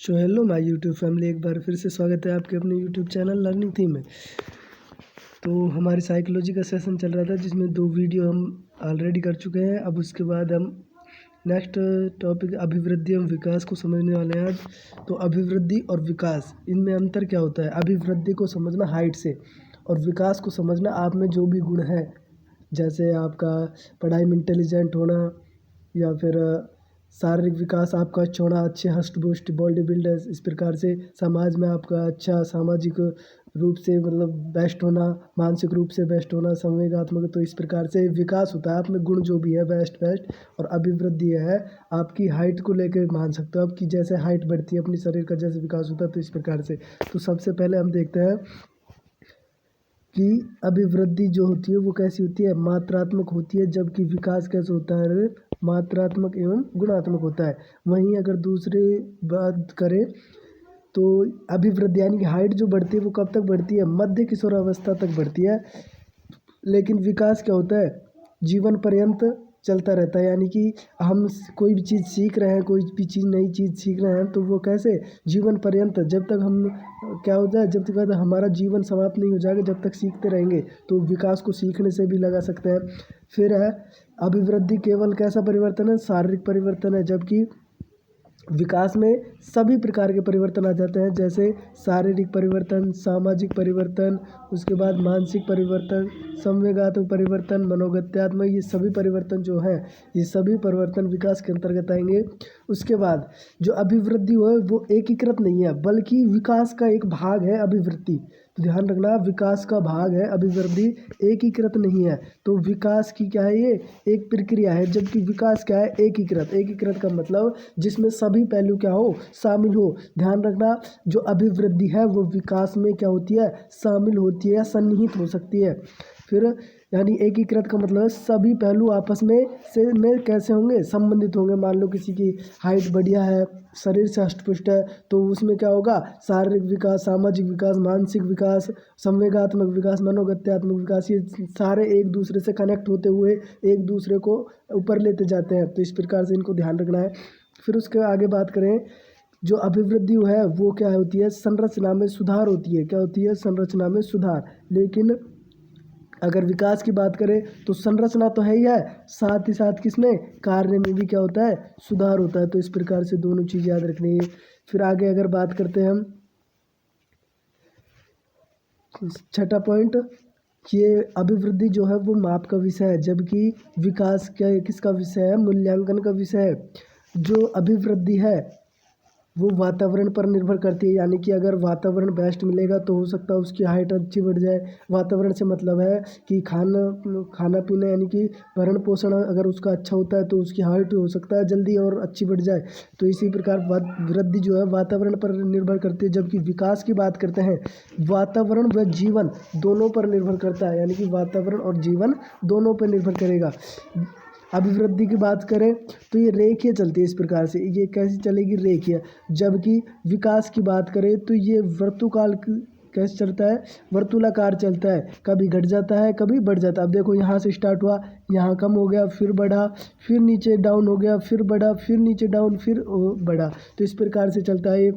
So hello my YouTube family, एक बार फिर से स्वागत है आपके अपने यूट्यूब चैनल लर्निंग थीम में। तो हमारी साइकोलॉजी का सेशन चल रहा था जिसमें 2 वीडियो हम ऑलरेडी कर चुके हैं। अब उसके बाद हम नेक्स्ट टॉपिक अभिवृद्धि एवं विकास को समझने वाले हैं आज। तो अभिवृद्धि और विकास, इनमें अंतर क्या होता है? अभिवृद्धि को समझना हाइट से और विकास को समझना आप में जो भी गुण है, जैसे आपका पढ़ाई में इंटेलिजेंट होना या फिर शारीरिक विकास आपका अच्छा होना, अच्छे हष्ट-पुष्ट बॉडी बिल्डर्स, इस प्रकार से समाज में आपका अच्छा सामाजिक रूप से मतलब बेस्ट होना, मानसिक रूप से बेस्ट होना, संवेगात्मक, तो इस प्रकार से विकास होता है आप में गुण जो भी है बेस्ट। और अभिवृद्धि है आपकी हाइट को लेके मान सकते हो आप कि जैसे हाइट बढ़ती है अपनी शरीर का जैसे विकास होता है, तो इस प्रकार से। तो सबसे पहले हम देखते हैं कि अभिवृद्धि जो होती है वो कैसी होती है, मात्रात्मक होती है, जबकि विकास कैसे होता है, मात्रात्मक एवं गुणात्मक होता है। वहीं अगर दूसरी बात करें तो अभिवृद्धि यानी कि हाइट जो बढ़ती है वो कब तक बढ़ती है, मध्य किशोरावस्था तक बढ़ती है। लेकिन विकास क्या होता है, जीवन पर्यंत चलता रहता है। यानी कि हम कोई भी चीज़ सीख रहे हैं, कोई भी चीज़ नई चीज़ सीख रहे हैं, तो वो कैसे जीवन पर्यंत, जब तक हम क्या होता है, जब तक हमारा जीवन समाप्त नहीं हो जाएगा जब तक सीखते रहेंगे। तो विकास को सीखने से भी लगा सकते हैं। फिर है अभिवृद्धि केवल कैसा परिवर्तन है, शारीरिक परिवर्तन है, जबकि विकास में सभी प्रकार के परिवर्तन आ जाते हैं, जैसे शारीरिक परिवर्तन, सामाजिक परिवर्तन, उसके बाद मानसिक परिवर्तन, संवेगात्मक परिवर्तन, मनोगत्यात्मक, ये सभी परिवर्तन जो हैं, ये सभी परिवर्तन विकास के अंतर्गत आएंगे। उसके बाद जो अभिवृद्धि है वो एकीकृत नहीं है, बल्कि विकास का एक भाग है अभिवृद्धि। तो ध्यान रखना, विकास का भाग है अभिवृद्धि, एकीकृत नहीं है। तो विकास की क्या है, ये एक प्रक्रिया है, जबकि विकास क्या है, एकीकृत। एकीकृत का मतलब जिसमें सभी पहलू क्या हो, शामिल हो। ध्यान रखना, जो अभिवृद्धि है वो विकास में क्या होती है, शामिल होती है या सन्निहित हो सकती है। फिर यानी एकीकृत का मतलब है सभी पहलू आपस में कैसे होंगे, संबंधित होंगे। मान लो किसी की हाइट बढ़िया है, शरीर से हष्ट-पुष्ट है, तो उसमें क्या होगा, शारीरिक विकास, सामाजिक विकास, मानसिक विकास, संवेगात्मक विकास, मनोगत्यात्मक विकास, ये सारे एक दूसरे से कनेक्ट होते हुए एक दूसरे को ऊपर लेते जाते हैं। तो इस प्रकार से इनको ध्यान रखना है। फिर उसके आगे बात करें, जो अभिवृद्धि है वो क्या होती है, संरचना में सुधार होती है। क्या होती है, संरचना में सुधार। लेकिन अगर विकास की बात करें तो संरचना तो है ही है, साथ ही साथ किसमें, कार्य में भी क्या होता है, सुधार होता है। तो इस प्रकार से दोनों चीज़ याद रखनी है। फिर आगे अगर बात करते हैं हम, छठा पॉइंट, ये अभिवृद्धि जो है वो माप का विषय है, जबकि विकास क्या किसका विषय है, मूल्यांकन का विषय है। जो अभिवृद्धि है वो वातावरण पर निर्भर करती है। यानी कि अगर वातावरण बेस्ट मिलेगा तो हो सकता है उसकी हाइट अच्छी बढ़ जाए। वातावरण से मतलब है कि खाना पीना, यानी कि भरण पोषण अगर उसका अच्छा होता है तो उसकी हाइट हो सकता है जल्दी और अच्छी बढ़ जाए। तो इसी प्रकार वृद्धि जो है वातावरण पर निर्भर करती है। जबकि विकास की बात करते हैं, वातावरण व जीवन दोनों पर निर्भर करता है। यानी कि वातावरण और जीवन दोनों पर निर्भर करेगा। अभिवृद्धि की बात करें तो ये रेखीय चलती है, इस प्रकार से ये कैसी चलेगी, रेखीय। जबकि विकास की बात करें तो ये कैसे चलता है, वर्तुलाकार चलता है, कभी घट जाता है कभी बढ़ जाता है। अब देखो यहाँ से स्टार्ट हुआ, यहाँ कम हो गया, फिर बढ़ा, फिर नीचे डाउन हो गया, फिर बढ़ा, फिर नीचे डाउन, फिर बढ़ा। तो इस प्रकार से चलता है ये।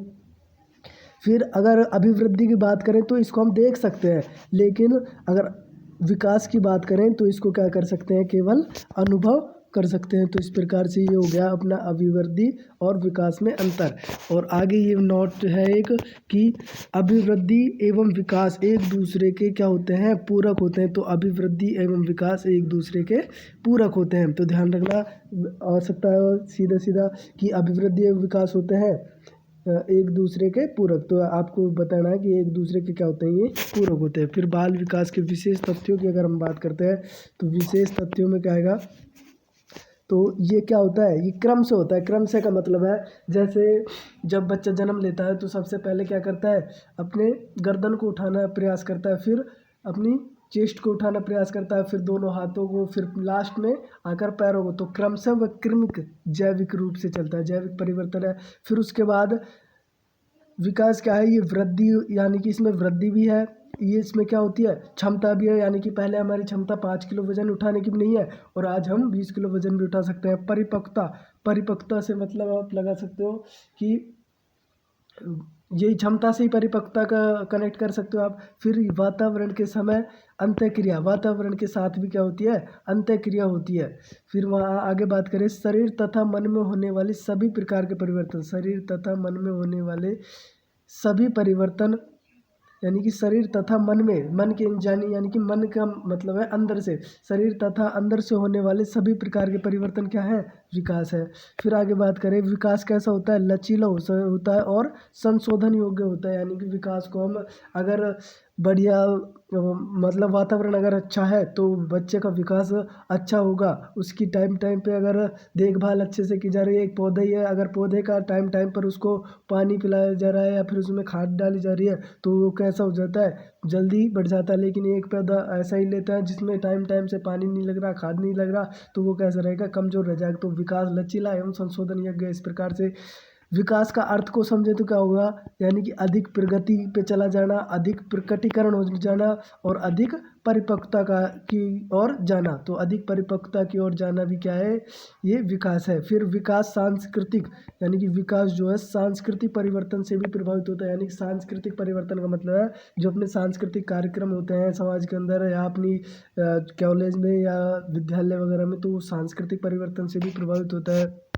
फिर अगर अभिवृद्धि की बात करें तो इसको हम देख सकते हैं, लेकिन अगर विकास की बात करें तो इसको क्या कर सकते हैं, केवल अनुभव कर सकते हैं। तो इस प्रकार से ये हो गया अपना अभिवृद्धि और विकास में अंतर। और आगे ये नोट है एक, कि अभिवृद्धि एवं विकास एक दूसरे के क्या होते हैं, पूरक होते हैं। तो अभिवृद्धि एवं विकास एक दूसरे के पूरक होते हैं। तो ध्यान रखना आ सकता है सीधा सीधा कि अभिवृद्धि एवं विकास होते हैं एक दूसरे के पूरक। तो आपको बताना है कि एक दूसरे के क्या होते हैं, ये पूरक होते हैं। फिर बाल विकास के विशेष तथ्यों की अगर हम बात करते हैं तो विशेष तथ्यों में क्या आएगा, तो ये क्या होता है, ये क्रम से होता है। क्रम से का मतलब है, जैसे जब बच्चा जन्म लेता है तो सबसे पहले क्या करता है, अपने गर्दन को उठाना प्रयास करता है, फिर अपनी चेस्ट को उठाना प्रयास करता है, फिर दोनों हाथों को, फिर लास्ट में आकर पैरों को। तो क्रमशः व क्रमिक जैविक रूप से चलता है, जैविक परिवर्तन है। फिर उसके बाद विकास क्या है, ये वृद्धि, यानी कि इसमें वृद्धि भी है, ये इसमें क्या होती है, क्षमता भी है। यानी कि पहले हमारी क्षमता 5 किलो वजन उठाने की भी नहीं है और आज हम 20 किलो वजन भी उठा सकते हैं। परिपक्वता, परिपक्वता से मतलब आप लगा सकते हो कि यही क्षमता से ही परिपक्वता का कनेक्ट कर सकते हो आप। फिर वातावरण के समय अंतःक्रिया, वातावरण के साथ भी क्या होती है, अंतःक्रिया होती है। फिर वहाँ आगे बात करें, शरीर तथा मन में होने वाली सभी प्रकार के परिवर्तन, शरीर तथा मन में होने वाले सभी परिवर्तन, यानी कि शरीर तथा मन में, मन के जानी यानी कि मन का मतलब है अंदर से, शरीर तथा अंदर से होने वाले सभी प्रकार के परिवर्तन क्या है, विकास है। फिर आगे बात करें, विकास कैसा होता है, लचीला होता है और संशोधन योग्य होता है। यानी कि विकास को हम अगर बढ़िया मतलब वातावरण अगर अच्छा है तो बच्चे का विकास अच्छा होगा। उसकी टाइम टाइम पे अगर देखभाल अच्छे से की जा रही है, एक पौधा ही है, अगर पौधे का टाइम टाइम पर उसको पानी पिलाया जा रहा है या फिर उसमें खाद डाली जा रही है तो वो कैसा हो जाता है, जल्दी बढ़ जाता है। लेकिन एक पौधा ऐसा ही लेता है जिसमें टाइम टाइम से पानी नहीं लग रहा, खाद नहीं लग रहा, तो वो कैसा रहेगा, कमज़ोर रह जाएगा। तो विकास लचीला एवं संशोधन योग्य इस प्रकार से। विकास का अर्थ को समझे तो क्या होगा, यानी कि अधिक प्रगति पे चला जाना, अधिक प्रकटीकरण हो जाना और अधिक परिपक्वता का की ओर जाना। तो अधिक परिपक्वता की ओर जाना भी क्या है, ये विकास है। फिर विकास सांस्कृतिक, यानी कि विकास जो है सांस्कृतिक परिवर्तन से भी प्रभावित होता है। यानी कि सांस्कृतिक परिवर्तन का मतलब है जो अपने सांस्कृतिक कार्यक्रम होते हैं समाज के अंदर या अपनी कॉलेज में या विद्यालय वगैरह में, तो वो सांस्कृतिक परिवर्तन से भी प्रभावित होता है।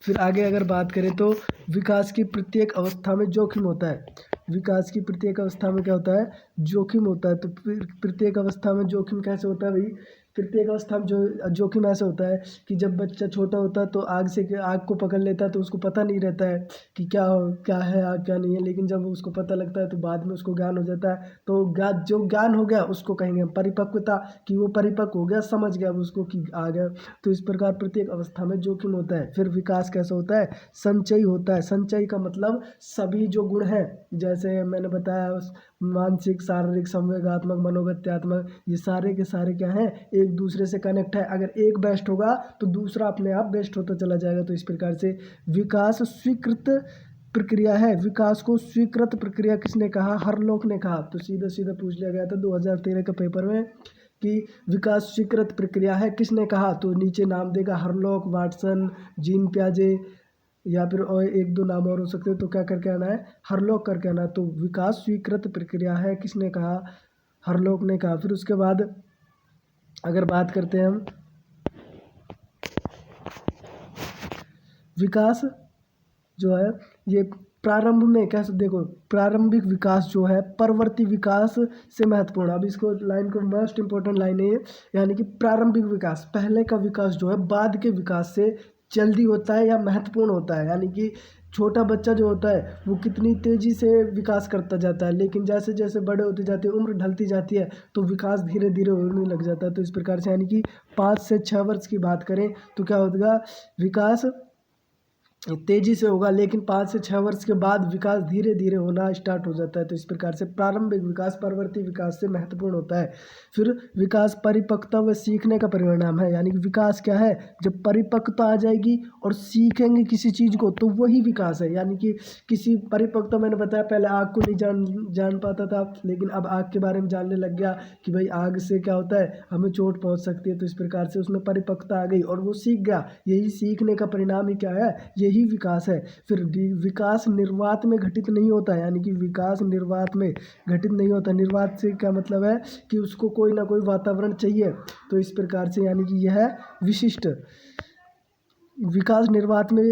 फिर आगे अगर बात करें तो विकास की प्रत्येक अवस्था में जोखिम होता है। विकास की प्रत्येक अवस्था में क्या होता है, जोखिम होता है। तो फिर प्रत्येक अवस्था में जोखिम कैसे होता है भाई, प्रत्येक अवस्था में जो जोखिम ऐसा होता है कि जब बच्चा छोटा होता है तो आग को पकड़ लेता है तो उसको पता नहीं रहता है कि क्या क्या है आग क्या नहीं है। लेकिन जब उसको पता लगता है तो बाद में उसको ज्ञान हो जाता है। तो जो ज्ञान हो गया उसको कहेंगे हम परिपक्वता, कि वो परिपक्व हो गया, समझ गया उसको कि आ गया। तो इस प्रकार प्रत्येक अवस्था में जोखिम होता है। फिर विकास कैसा होता है, संचयी होता है। संचयी का मतलब सभी जो गुण हैं, जैसे मैंने बताया मानसिक, शारीरिक, संवेगात्मक, मनोगत्यात्मक, ये सारे के सारे क्या हैं, एक दूसरे से कनेक्ट है। अगर एक बेस्ट होगा तो दूसरा अपने आप बेस्ट होता चला जाएगा। तो इस प्रकार से विकास स्वीकृत प्रक्रिया है। विकास को स्वीकृत प्रक्रिया किसने कहा, हरलोक ने कहा। तो सीधा सीधा पूछ लिया गया था 2013 के पेपर में कि विकास स्वीकृत प्रक्रिया है, किसने कहा। तो नीचे नाम देगा, हरलोक, वाटसन, जीन पियाजे, या फिर और एक दो नाम और हो सकते हैं। तो क्या करके आना है, हरलोक करके आना है। तो विकास स्वीकृत प्रक्रिया है, किसने कहा, हरलोक ने कहा। फिर उसके बाद अगर बात करते हैं हम विकास जो है ये प्रारंभ में कैसे, देखो प्रारंभिक विकास जो है परवर्ती विकास से महत्वपूर्ण। अब इसको लाइन को मोस्ट इंपॉर्टेंट लाइन है ये, यानी कि प्रारंभिक विकास, पहले का विकास जो है बाद के विकास से जल्दी होता है या महत्वपूर्ण होता है। यानी कि छोटा बच्चा जो होता है वो कितनी तेज़ी से विकास करता जाता है, लेकिन जैसे जैसे बड़े होते जाते हैं, उम्र ढलती जाती है, तो विकास धीरे धीरे होने लग जाता है। तो इस प्रकार से यानी कि 5 से 6 वर्ष की बात करें तो क्या होगा, विकास तेजी से होगा, लेकिन 5 से 6 वर्ष के बाद विकास धीरे धीरे होना स्टार्ट हो जाता है। तो इस प्रकार से प्रारंभिक विकास परवर्ती विकास से महत्वपूर्ण होता है। फिर विकास परिपक्वता व सीखने का परिणाम है। यानी कि विकास क्या है, जब परिपक्वता आ जाएगी और सीखेंगे किसी चीज़ को तो वही विकास है। यानी कि किसी परिपक्वता, मैंने बताया पहले आग को नहीं जान पाता था, लेकिन अब आग के बारे में जानने लग गया कि भाई आग से क्या होता है, हमें चोट पहुंच सकती है। तो इस प्रकार से उसमें परिपक्वता आ गई और वो सीख गया। यही सीखने का परिणाम ही क्या है, यही विकास है। फिर विकास निर्वात में घटित नहीं होता है। यानी कि विकास निर्वात में घटित नहीं होता। निर्वात से क्या मतलब है कि उसको कोई ना कोई वातावरण चाहिए। तो इस प्रकार से यानी कि यह विशिष्ट विकास निर्वात में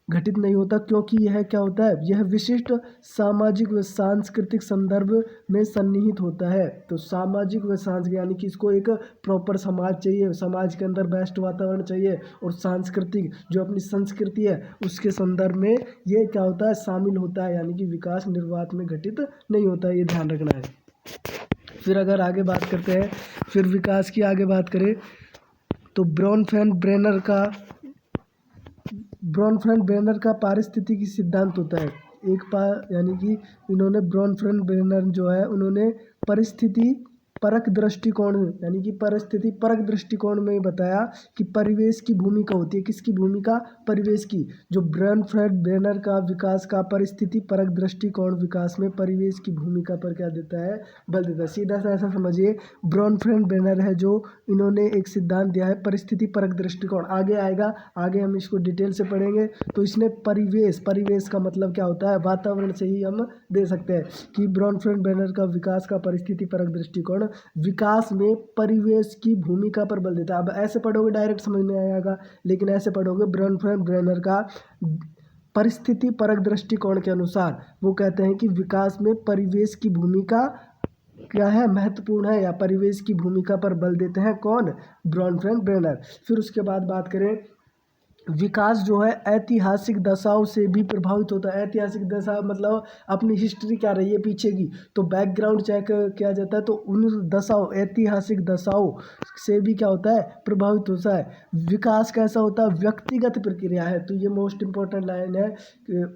घटित नहीं होता, क्योंकि यह क्या होता है, यह विशिष्ट सामाजिक व सांस्कृतिक संदर्भ में सन्निहित होता है। तो सामाजिक व सांस्कृतिक, यानी कि इसको एक प्रॉपर समाज चाहिए, समाज के अंदर बेस्ट वातावरण चाहिए, और सांस्कृतिक जो अपनी संस्कृति है उसके संदर्भ में ये क्या होता है, शामिल होता है। यानी कि विकास निर्वात में घटित नहीं होता है, ये ध्यान रखना है। फिर अगर आगे बात करते हैं, फिर विकास की आगे बात करें तो ब्रॉनफेन-ब्रेनर का पारिस्थितिकी सिद्धांत होता है। यानी कि इन्होंने ब्रॉनफेन-ब्रेनर जो है उन्होंने परक दृष्टिकोण यानी कि परिस्थिति परक दृष्टिकोण में बताया कि परिवेश की भूमिका होती है। किसकी भूमिका? परिवेश की। जो ब्रॉनफ्रेड ब्रेनर का विकास का परिस्थिति परक दृष्टिकोण विकास में परिवेश की भूमिका पर क्या देता है? बल देता है। सीधा सा ऐसा समझिए, ब्रॉनफ्रेड ब्रेनर है जो इन्होंने एक सिद्धांत दिया है परिस्थिति परक दृष्टिकोण। आगे आएगा, आगे हम इसको डिटेल से पढ़ेंगे। तो इसने परिवेश का मतलब क्या होता है? वातावरण से ही हम दे सकते हैं कि ब्रॉनफ्रेड ब्रेनर का विकास का परिस्थिति परक दृष्टिकोण विकास में परिवेश की भूमिका पर बल देता है। अब ऐसे पढ़ोगे डायरेक्ट समझ में आएगा, लेकिन ऐसे पढ़ोगे ब्रॉनफ्रेड ब्रेनर का परिस्थिति परक दृष्टिकोण के अनुसार वो कहते हैं कि विकास में परिवेश की भूमिका क्या है? महत्वपूर्ण है, या परिवेश की भूमिका पर बल देते हैं कौन? ब्रॉनफ्रेड ब्रेनर। फिर उसके बाद बात करें, विकास जो है ऐतिहासिक दशाओं से भी प्रभावित होता है। ऐतिहासिक दशा मतलब अपनी हिस्ट्री क्या रही है पीछे की, तो बैकग्राउंड चेक किया जाता है। तो उन दशाओं ऐतिहासिक दशाओं से भी क्या होता है? प्रभावित होता है। विकास कैसा होता है? व्यक्तिगत प्रक्रिया है। तो ये मोस्ट इंपॉर्टेंट लाइन है।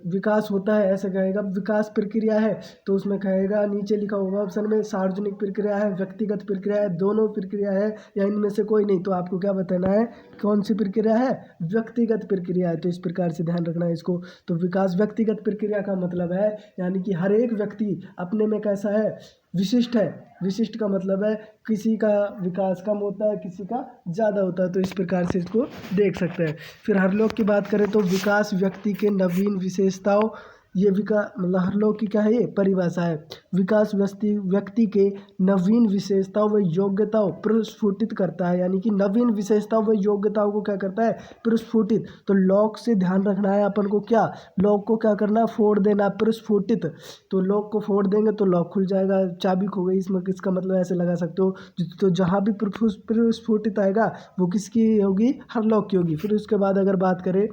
विकास होता है ऐसे कहेगा, विकास प्रक्रिया है तो उसमें कहेगा, नीचे लिखा होगा ऑप्शन में, सार्वजनिक प्रक्रिया है, व्यक्तिगत प्रक्रिया है, दोनों प्रक्रिया है, या इनमें से कोई नहीं। तो आपको क्या बताना है? कौन सी प्रक्रिया है? व्यक्तिगत प्रक्रिया है। तो इस प्रकार से ध्यान रखना है इसको। तो विकास व्यक्तिगत प्रक्रिया का मतलब है यानी कि हर एक व्यक्ति अपने में कैसा है? विशिष्ट है। विशिष्ट का मतलब है किसी का विकास कम होता है, किसी का ज़्यादा होता है। तो इस प्रकार से इसको देख सकते हैं। फिर हरलोक की बात करें तो विकास व्यक्ति के नवीन विशेषताओं, ये विकास मतलब हरलोक की क्या है? ये परिभाषा है। विकास व्यक्ति के नवीन विशेषताओं व योग्यताओं प्रस्फुटित करता है। यानी कि नवीन विशेषताओं व योग्यताओं को क्या करता है? प्रस्फुटित। तो लॉक से ध्यान रखना है अपन को, क्या लॉक को क्या करना है? फोड़ देना, प्रस्फुटित। तो लॉक को फोड़ देंगे तो लॉक खुल जाएगा, चाबी खो गई। इसमें किसका मतलब ऐसे लगा सकते हो। तो जहाँ भी प्रस्फुटित आएगा वो किसकी होगी? हरलोक की होगी। फिर उसके बाद अगर बात करें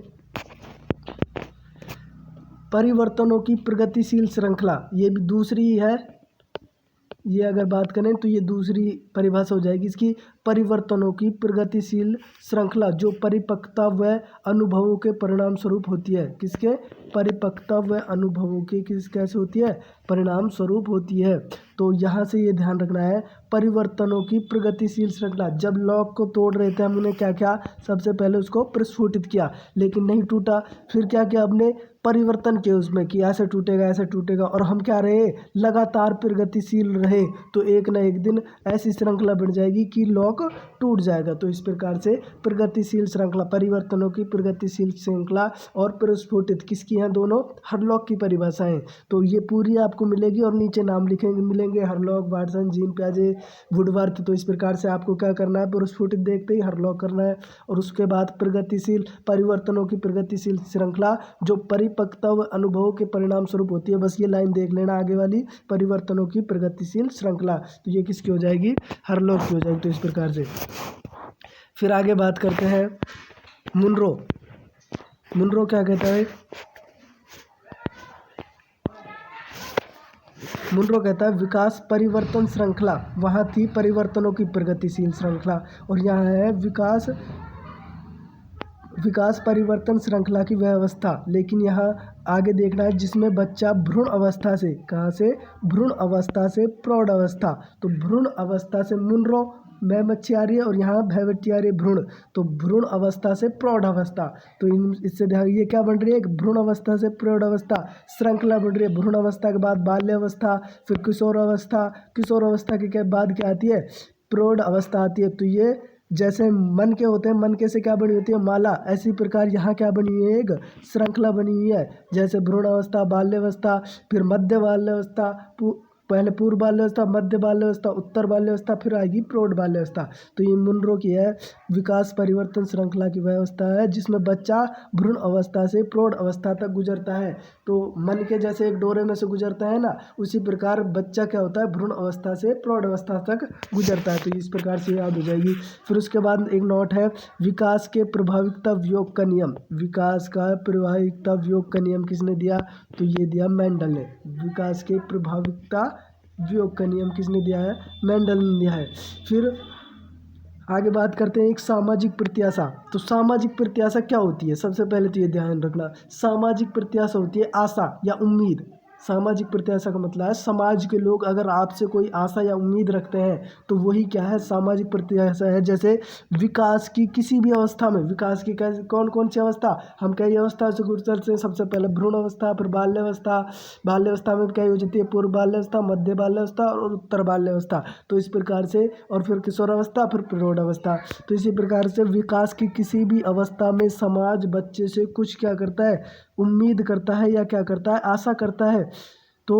परिवर्तनों की प्रगतिशील श्रृंखला, ये भी दूसरी है। ये अगर बात करें तो ये दूसरी परिभाषा हो जाएगी इसकी, परिवर्तनों की प्रगतिशील श्रृंखला जो परिपक्वता व अनुभवों के परिणाम स्वरूप होती है। किसके? परिपक्वता व अनुभवों के कैसे होती है? परिणाम स्वरूप होती है। तो यहाँ से ये ध्यान रखना है, परिवर्तनों की प्रगतिशील श्रृंखला। जब लॉक को तोड़ रहे थे हमने क्या किया? सबसे पहले उसको प्रस्फुटित किया, लेकिन नहीं टूटा। फिर क्या किया हमने? परिवर्तन किए उसमें कि ऐसे टूटेगा, ऐसे टूटेगा, और हम क्या रहे? लगातार प्रगतिशील रहे। तो एक ना एक दिन ऐसी श्रृंखला बन जाएगी कि लॉक टूट जाएगा। तो इस प्रकार से प्रगतिशील श्रृंखला, परिवर्तनों की प्रगतिशील श्रृंखला और प्रस्फुटित किसकी हैं? दोनों हरलॉक की परिभाषाएं। तो ये पूरी आपको मिलेगी और नीचे नाम लिखेंगे मिलेंगे, हरलॉक, वाटसन, जीन पियाजे, वुडवर्थ। तो इस प्रकार से आपको क्या करना है? प्रस्फुटित देखते ही हरलॉक करना है। और उसके बाद प्रगतिशील, परिवर्तनों की प्रगतिशील श्रृंखला जो परिपक्वता व अनुभवों के परिणाम स्वरूप होती है। बस ये लाइन देख लेना आगे वाली, परिवर्तनों की प्रगतिशील श्रृंखला। तो ये किसकी हो जाएगी? हरलॉक की हो जाएगी। तो इस प्रकार से फिर आगे बात करते हैं मुनरो। मुनरो क्या कहता है? मुनरो कहता है विकास परिवर्तन श्रृंखला, वहाँ थी परिवर्तनों की प्रगतिशील श्रृंखला, और यहाँ है विकास परिवर्तन श्रृंखला की व्यवस्था। लेकिन यहाँ आगे देखना है जिसमें बच्चा भ्रूण अवस्था से, कहाँ से? भ्रूण अवस्था से प्रौढ़ अवस्था। तो भ्रूण अवस्था से मुनरो में मच्छी आ रही है, और यहाँ भैवटी आ रही है भ्रूण। तो भ्रूण अवस्था से प्रौढ़ अवस्था। तो इससे ध्यान, ये क्या बन रही है? एक भ्रूण अवस्था से प्रौढ़ अवस्था श्रृंखला बन रही है। भ्रूण अवस्था के बाद बाल्य अवस्था, फिर किशोर अवस्था, किशोर अवस्था के बाद क्या आती है? प्रौढ़ अवस्था आती है। तो ये जैसे मन के होते हैं, मन के से क्या बनी होती है? माला। ऐसी प्रकार यहाँ क्या बनी हुई है? एक श्रृंखला बनी हुई है। जैसे भ्रूण अवस्था, बाल्यावस्था, फिर मध्य बाल्यावस्था, पहले पूर्व बाल्यावस्था, मध्य बाल्यावस्था, उत्तर बाल्यावस्था, फिर आएगी प्रौढ़ बाल्यावस्था। तो ये मुनरो की है विकास परिवर्तन श्रृंखला की व्यवस्था है, जिसमें बच्चा भ्रूण अवस्था से प्रौढ़ अवस्था तक गुजरता है। तो मन के जैसे एक डोरे में से गुजरता है ना, उसी प्रकार बच्चा क्या होता है? भ्रूण अवस्था से प्रौढ़ अवस्था तक गुजरता है। तो इस प्रकार से याद हो जाएगी। फिर उसके बाद एक नोट है, विकास के प्रभाविकता वियोग का नियम। विकास का प्रभाविकता वियोग का नियम किसने दिया? तो ये दिया मेंडल ने। विकास के प्रभाविकता वियोग का नियम किसने दिया है? मेंडल ने दिया है। फिर आगे बात करते हैं एक सामाजिक प्रत्याशा। तो सामाजिक प्रत्याशा क्या होती है? सबसे पहले तो ये ध्यान रखना, सामाजिक प्रत्याशा होती है आशा या उम्मीद। सामाजिक प्रत्याशा का मतलब है समाज के लोग अगर आपसे कोई आशा या उम्मीद रखते हैं तो वही क्या है, सामाजिक प्रत्याशा है। जैसे विकास की किसी भी अवस्था में, विकास की कौन कौन सी अवस्था, हम कई अवस्था से गुजरते हैं। सबसे पहले भ्रूण अवस्था, फिर बाल्यावस्था, बाल्यावस्था में क्या हो जाती है, पूर्व बाल्यावस्था, मध्य बाल्यावस्था और उत्तर बाल्यावस्था। तो इस प्रकार से, और फिर किशोरावस्था, फिर प्रौढ़ावस्था। तो इसी प्रकार से विकास की किसी भी अवस्था में समाज बच्चे से कुछ क्या करता है, उम्मीद करता है या क्या करता है, आशा करता है। तो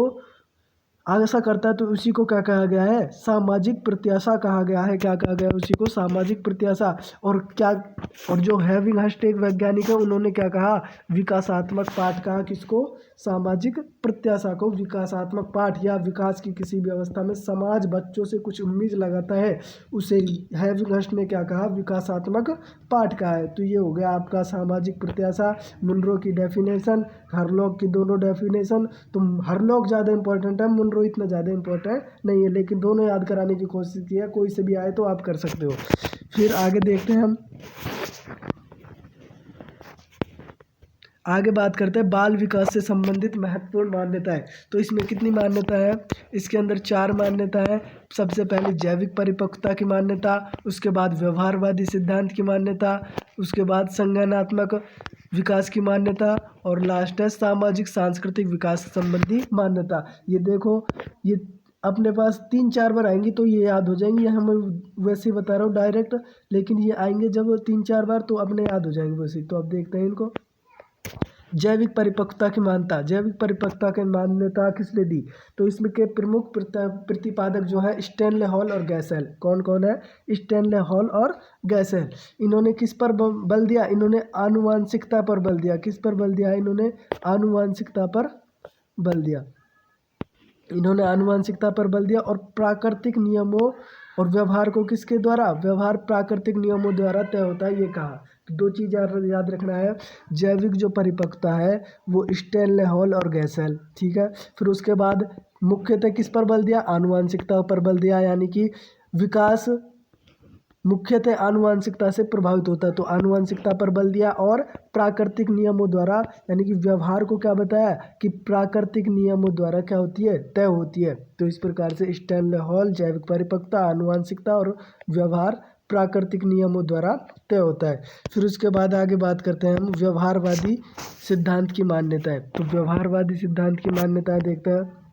आशा करता है तो उसी को क्या कहा गया है, सामाजिक प्रत्याशा कहा गया है। क्या कहा गया है उसी को, सामाजिक प्रत्याशा। और क्या, और जो हैविंग हस्ट एक वैज्ञानिक है, उन्होंने क्या कहा, विकासात्मक पाठ कहा। किसको, सामाजिक प्रत्याशा को विकासात्मक पाठ, या विकास की किसी भी अवस्था में समाज बच्चों से कुछ उम्मीद लगाता है, उसे हैविंग हस्ट ने क्या कहा, विकासात्मक पाठ कहा है। तो ये हो गया आपका सामाजिक प्रत्याशा, मुनरो की डेफिनेशन, हरलॉक की दोनों डेफिनेशन। तो हरलॉक ज़्यादा इंपॉर्टेंट है, मुनरो इतना ज़्यादा इंपॉर्टेंट नहीं है, लेकिन दोनों याद कराने की कोशिश की है, कोई से भी आए तो आप कर सकते हो। फिर आगे देखते हैं हम, आगे बात करते हैं बाल विकास से संबंधित महत्वपूर्ण मान्यताएं। तो इसमें कितनी मान्यता है, इसके अंदर 4 मान्यता है। सबसे पहले जैविक परिपक्वता की मान्यता, उसके बाद व्यवहारवादी सिद्धांत की मान्यता, उसके बाद संज्ञानात्मक विकास की मान्यता, और लास्ट है सामाजिक सांस्कृतिक विकास संबंधी मान्यता। ये देखो, ये अपने पास 3-4 बार आएंगी तो ये याद हो जाएंगी, ये हम वैसे ही बता रहा हूँ डायरेक्ट, लेकिन ये आएंगे जब 3-4 बार तो अपने याद हो जाएंगे वैसे। तो अब देखते हैं इनको। जैविक परिपक्वता की मान्यता, जैविक परिपक्वता की मान्यता किसने दी, तो इसमें के प्रमुख प्रतिपादक जो है स्टैनले हॉल और गैसेल। कौन कौन है, स्टैनले हॉल और गैसेल। इन्होंने किस पर बल दिया, इन्होंने आनुवांशिकता पर बल दिया। किस पर बल दिया, इन्होंने आनुवांशिकता पर बल दिया। इन्होंने आनुवांशिकता पर बल दिया और प्राकृतिक नियमों और व्यवहार को किसके द्वारा, व्यवहार प्राकृतिक नियमों द्वारा तय होता है, ये कहा। तो 2 चीज़ याद रखना है, जैविक जो परिपक्वता है वो स्टैनले हॉल और गैसेल, ठीक है। फिर उसके बाद मुख्यतः किस पर बल दिया, आनुवांशिकता पर बल दिया, यानी कि विकास मुख्यतः आनुवांशिकता से प्रभावित होता है, तो आनुवांशिकता पर बल दिया। और प्राकृतिक नियमों द्वारा, यानी कि व्यवहार को क्या बताया कि प्राकृतिक नियमों द्वारा क्या होती है, तय होती है। तो इस प्रकार से स्टैनले हॉल, जैविक परिपक्वता, आनुवांशिकता और व्यवहार प्राकृतिक नियमों द्वारा तय होता है। फिर उसके बाद आगे बात करते हैं हम व्यवहारवादी सिद्धांत की मान्यताएं। तो व्यवहारवादी सिद्धांत की मान्यताएं देखते हैं।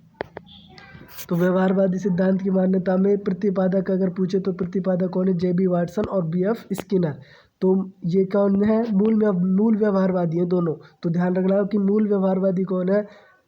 तो व्यवहारवादी सिद्धांत की मान्यता में प्रतिपादक अगर पूछे तो प्रतिपादक कौन है, जे.बी. वाटसन और बी.एफ. स्किनर। तो ये कौन है, मूल व्यवहारवादी हैं दोनों। तो ध्यान रखना कि मूल व्यवहारवादी कौन है,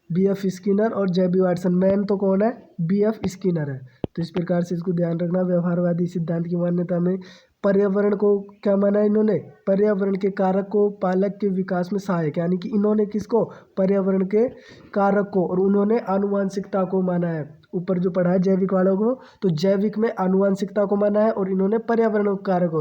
बी.एफ. स्किनर और जे.बी. वाटसन। मैन तो कौन है, बी.एफ. स्किनर है। तो इस प्रकार से इसको ध्यान रखना। व्यवहारवादी सिद्धांत की मान्यता में पर्यावरण को क्या माना है इन्होंने, पर्यावरण के कारक को पालक के विकास में सहायक, यानी कि इन्होंने किसको, पर्यावरण के कारक को, और उन्होंने आनुवांशिकता को माना है। ऊपर जो पढ़ा है जैविक वालों को, तो जैविक में आनुवांशिकता को माना है और इन्होंने पर्यावरण कारक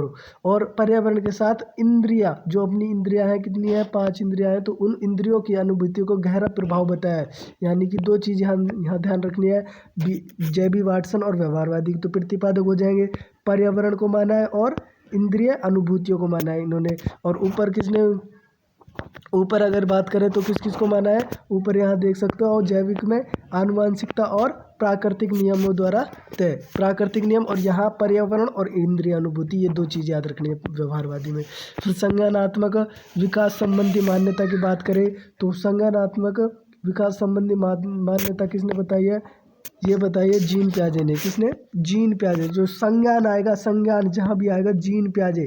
और पर्यावरण के साथ इंद्रिया, जो अपनी इंद्रियां हैं, कितनी है, 5 इंद्रियां हैं, तो उन इंद्रियों की अनुभूतियों को गहरा प्रभाव बताया है। यानी कि 2 चीज़ यहाँ ध्यान रखनी है, जे.बी. वाटसन और व्यवहारवादी। तो प्रतिपादक हो जाएंगे, पर्यावरण को माना है और इंद्रिय अनुभूतियों को माना है इन्होंने। और ऊपर किसने, ऊपर अगर बात करें तो किस किस को माना है, ऊपर यहाँ देख सकते हो, और जैविक में आनुवांशिकता और प्राकृतिक नियमों द्वारा तय, प्राकृतिक नियम, और यहाँ पर्यावरण और इंद्रिय अनुभूति, ये 2 चीज़ याद रखनी है व्यवहारवादी में। फिर संज्ञानात्मक विकास संबंधी मान्यता की बात करें तो संज्ञानात्मक विकास संबंधी मान्यता किसने बताई है, ये बताइए जीन प्याजे ने। किसने, जीन प्याजे। जो संज्ञान आएगा, संज्ञान जहाँ भी आएगा, जीन प्याजे।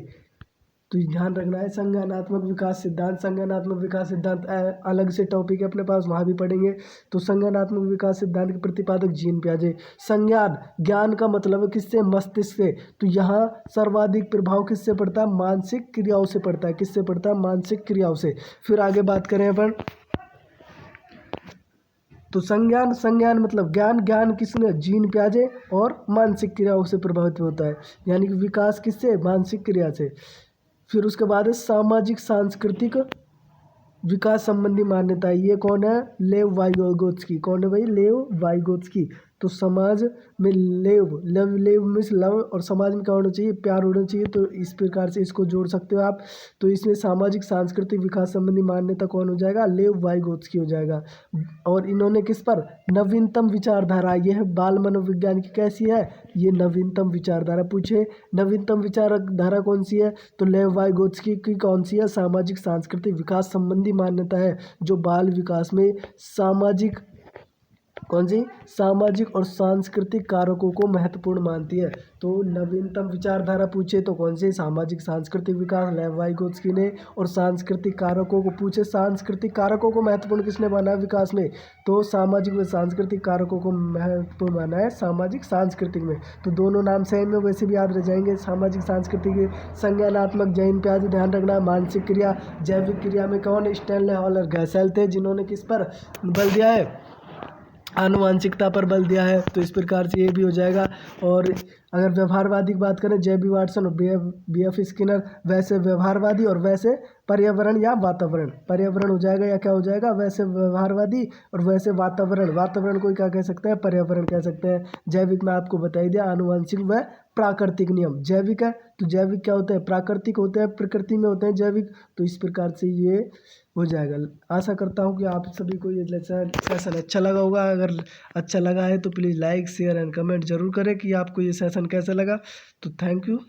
तो ध्यान रखना है, संज्ञानात्मक विकास सिद्धांत, संज्ञानात्मक विकास सिद्धांत अलग से टॉपिक है अपने पास, वहाँ भी पढ़ेंगे। तो संज्ञानात्मक विकास सिद्धांत के प्रतिपादक जीन प्याजे। संज्ञान, ज्ञान का मतलब है किससे, मस्तिष्क से। तो यहाँ सर्वाधिक प्रभाव किससे पड़ता है, मानसिक क्रियाओं से पड़ता है। किससे पड़ता है, मानसिक क्रियाओं से। फिर आगे बात करें अपन, तो संज्ञान, संज्ञान मतलब ज्ञान, ज्ञान किसने, जीन प्याजे, और मानसिक क्रियाओं से प्रभावित होता है, यानी कि विकास किससे, मानसिक क्रिया से। फिर उसके बाद है सामाजिक सांस्कृतिक विकास संबंधी मान्यता। ये कौन है, लेव वाइगोत्स्की। कौन है भाई, लेव वाइगोत्स्की। तो समाज में लेव मीन्स लव, और समाज में क्या होना चाहिए, प्यार होना चाहिए। तो इस प्रकार से इसको जोड़ सकते हो आप। तो इसमें सामाजिक सांस्कृतिक विकास संबंधी मान्यता कौन हो जाएगा, लेव वाइगोत्स्की हो जाएगा। और इन्होंने किस पर, नवीनतम विचारधारा, यह बाल मनोविज्ञान की कैसी है, ये नवीनतम विचारधारा पूछे। नवीनतम विचारधारा कौन सी है, तो लेव वाइगोत्स्की की कौन सी है, सामाजिक सांस्कृतिक विकास संबंधी मान्यता है, जो बाल विकास में सामाजिक, कौन सी, सामाजिक और सांस्कृतिक कारकों को महत्वपूर्ण मानती है। तो नवीनतम विचारधारा पूछे तो कौन सी, सामाजिक सांस्कृतिक विकास, लेव वाइगोत्स्की ने। और सांस्कृतिक कारकों को पूछे, सांस्कृतिक कारकों को महत्वपूर्ण किसने माना है विकास में, तो सामाजिक व सांस्कृतिक कारकों को महत्वपूर्ण माना है सामाजिक सांस्कृतिक में। तो दोनों नाम सेम है, वैसे भी याद रह जाएंगे। सामाजिक सांस्कृतिक संज्ञानात्मक, जैन प्याज ध्यान रखना। मानसिक क्रिया, जैविक क्रिया में कौन, स्टैनले हॉल और गैसेल थे, जिन्होंने किस पर बल दिया है, आनुवांशिकता पर बल दिया है। तो इस प्रकार से ये भी हो जाएगा। और अगर व्यवहारवादी की बात करें, जे बी वाटसन और बी एफ स्किनर, वैसे व्यवहारवादी और वैसे पर्यावरण या वातावरण, पर्यावरण हो जाएगा या क्या हो जाएगा, वैसे व्यवहारवादी और वैसे वातावरण, वातावरण को क्या कह सकते हैं, पर्यावरण कह सकते हैं। जैविक में आपको बता ही दिया, आनुवांशिक व प्राकृतिक नियम। जैविक है तो जैविक क्या होते हैं, प्राकृतिक होते हैं, प्रकृति में होते हैं जैविक। तो इस प्रकार से ये हो जाएगा। आशा करता हूँ कि आप सभी को ये सेशन अच्छा लगा होगा। अगर अच्छा लगा है तो please like share and comment जरूर करें कि आपको ये सेशन कैसा लगा। तो थैंक यू।